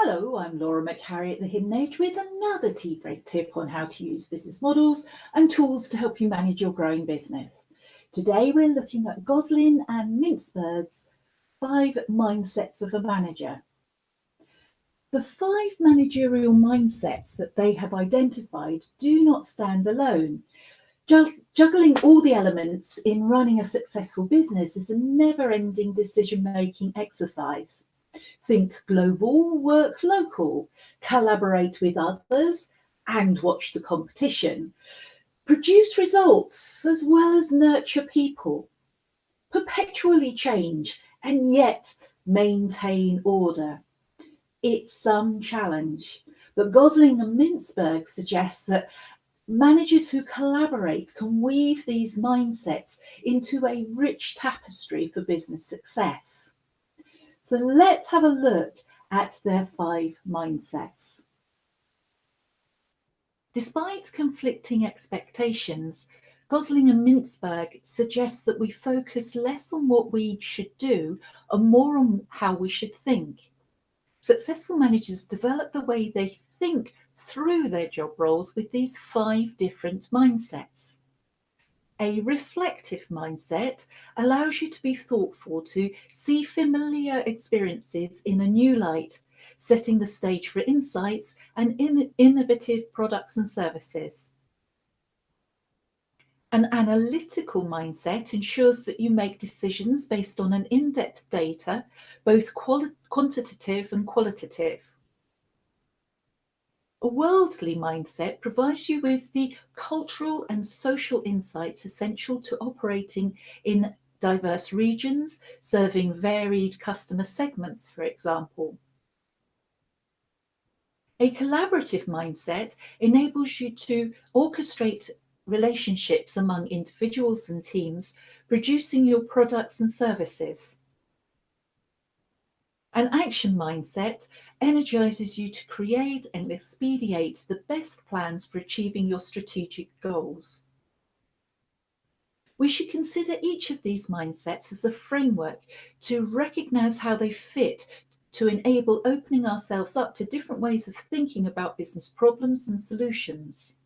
Hello, I'm Laura McHarrie at The Hidden Edge with another tea break tip on how to use business models and tools to help you manage your growing business. Today we're looking at Gosling and Mintzberg's 5 mindsets of a manager. The 5 managerial mindsets that they have identified do not stand alone. Juggling all the elements in running a successful business is a never-ending decision-making exercise. Think global, work local, collaborate with others, and watch the competition. Produce results as well as nurture people. Perpetually change and yet maintain order. It's some challenge, but Gosling and Mintzberg suggests that managers who collaborate can weave these mindsets into a rich tapestry for business success. So let's have a look at their 5 mindsets. Despite conflicting expectations, Gosling and Mintzberg suggests that we focus less on what we should do and more on how we should think. Successful managers develop the way they think through their job roles with these 5 different mindsets. A reflective mindset allows you to be thoughtful, to see familiar experiences in a new light, setting the stage for insights and innovative products and services. An analytical mindset ensures that you make decisions based on an in-depth data, both quantitative and qualitative. A worldly mindset provides you with the cultural and social insights essential to operating in diverse regions, serving varied customer segments, for example. A collaborative mindset enables you to orchestrate relationships among individuals and teams, producing your products and services. An action mindset energizes you to create and expedite the best plans for achieving your strategic goals. We should consider each of these mindsets as a framework to recognize how they fit to enable opening ourselves up to different ways of thinking about business problems and solutions.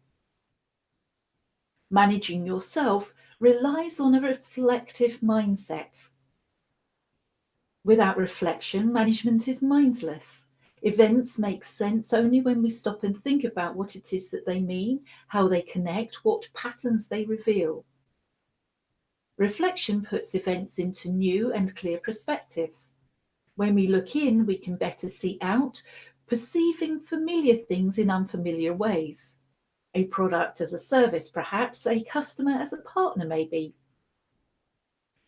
Managing yourself relies on a reflective mindset. Without reflection, management is mindless. Events make sense only when we stop and think about what it is that they mean, how they connect, what patterns they reveal. Reflection puts events into new and clear perspectives. When we look in, we can better see out, perceiving familiar things in unfamiliar ways. A product as a service, perhaps, a customer as a partner, maybe.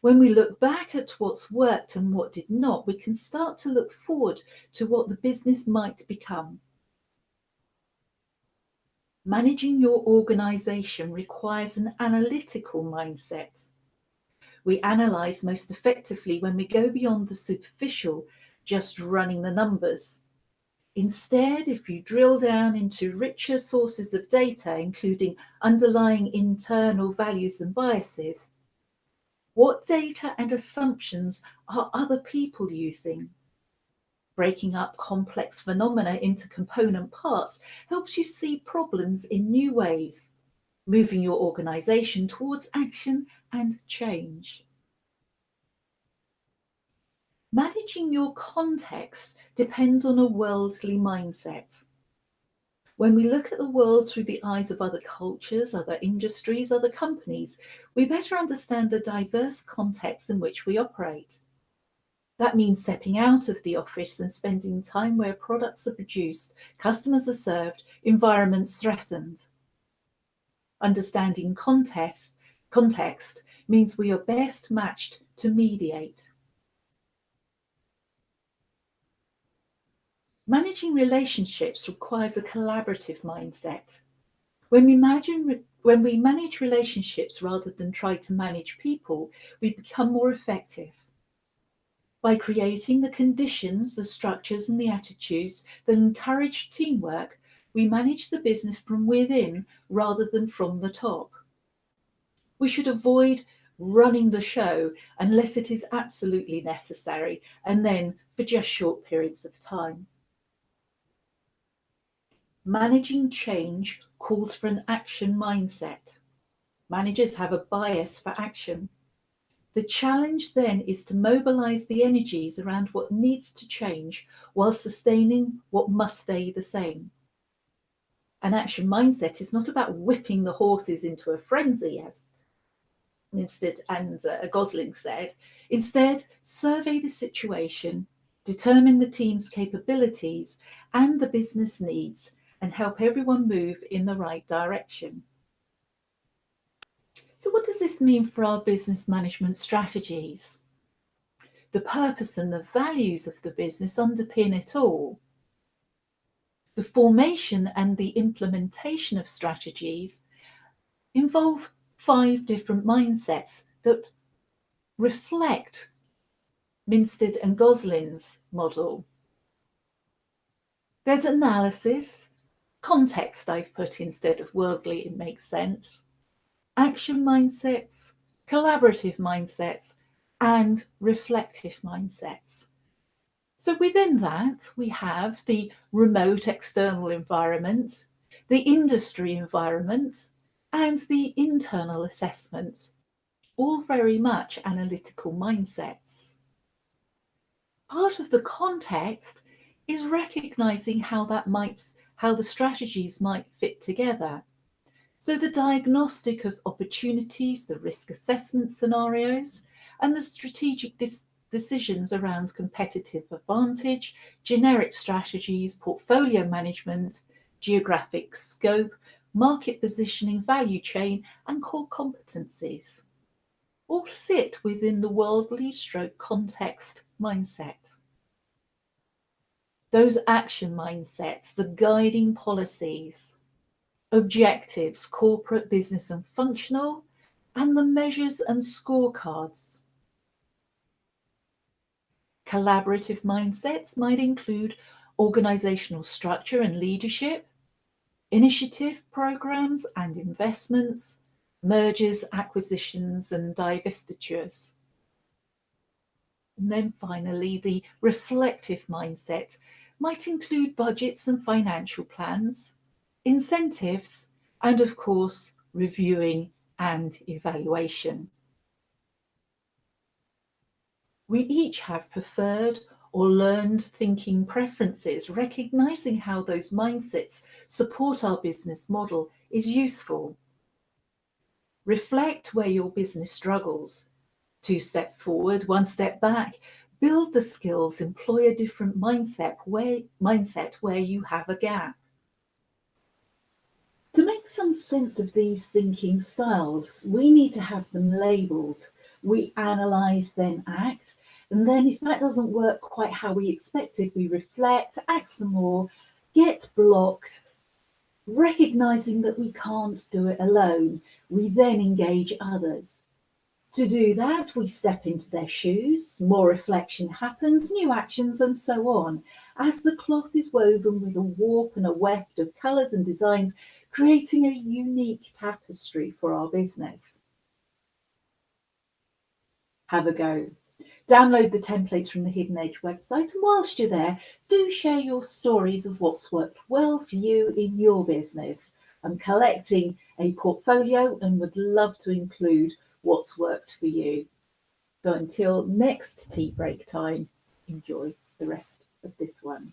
When we look back at what's worked and what did not, we can start to look forward to what the business might become. Managing your organization requires an analytical mindset. We analyze most effectively when we go beyond the superficial, just running the numbers. Instead, if you drill down into richer sources of data, including underlying internal values and biases, what data and assumptions are other people using? Breaking up complex phenomena into component parts helps you see problems in new ways, moving your organization towards action and change. Managing your context depends on a worldly mindset. When we look at the world through the eyes of other cultures, other industries, other companies, we better understand the diverse contexts in which we operate. That means stepping out of the office and spending time where products are produced, customers are served, environments threatened. Understanding context means we are best matched to mediate. Managing relationships requires a collaborative mindset. When we manage relationships rather than try to manage people, we become more effective. By creating the conditions, the structures, and the attitudes that encourage teamwork, we manage the business from within rather than from the top. We should avoid running the show unless it is absolutely necessary, and then for just short periods of time. Managing change calls for an action mindset. Managers have a bias for action. The challenge then is to mobilize the energies around what needs to change while sustaining what must stay the same. An action mindset is not about whipping the horses into a frenzy, as Mintzberg and Gosling said. Instead, survey the situation, determine the team's capabilities and the business needs, and help everyone move in the right direction. So what does this mean for our business management strategies? The purpose and the values of the business underpin it all. The formation and the implementation of strategies involve 5 different mindsets that reflect Mintzberg and Gosling's model. There's analysis, context I've put instead of worldly, it makes sense, action mindsets, collaborative mindsets, and reflective mindsets. So within that, we have the remote external environment, the industry environment, and the internal assessment, all very much analytical mindsets. Part of the context is recognizing how the strategies might fit together. So the diagnostic of opportunities, the risk assessment scenarios, and the strategic decisions around competitive advantage, generic strategies, portfolio management, geographic scope, market positioning, value chain, and core competencies all sit within the worldly stroke context mindset. Those action mindsets, the guiding policies, objectives, corporate, business and functional, and the measures and scorecards. Collaborative mindsets might include organizational structure and leadership, initiative programs and investments, mergers, acquisitions, and divestitures. And then finally, the reflective mindset might include budgets and financial plans, incentives, and of course, reviewing and evaluation. We each have preferred or learned thinking preferences. Recognizing how those mindsets support our business model is useful. Reflect where your business struggles. 2 steps forward, 1 step back. Build the skills, employ a different mindset where you have a gap. To make some sense of these thinking styles, we need to have them labelled. We analyse, then act. And then if that doesn't work quite how we expected, we reflect, act some more, get blocked, recognising that we can't do it alone. We then engage others. To do that, we step into their shoes, more reflection happens, new actions, and so on, as the cloth is woven with a warp and a weft of colours and designs, creating a unique tapestry for our business. Have a go. Download the templates from the Hidden Edge website, and whilst you're there, do share your stories of what's worked well for you in your business. I'm collecting a portfolio and would love to include what's worked for you. So until next tea break time, enjoy the rest of this one.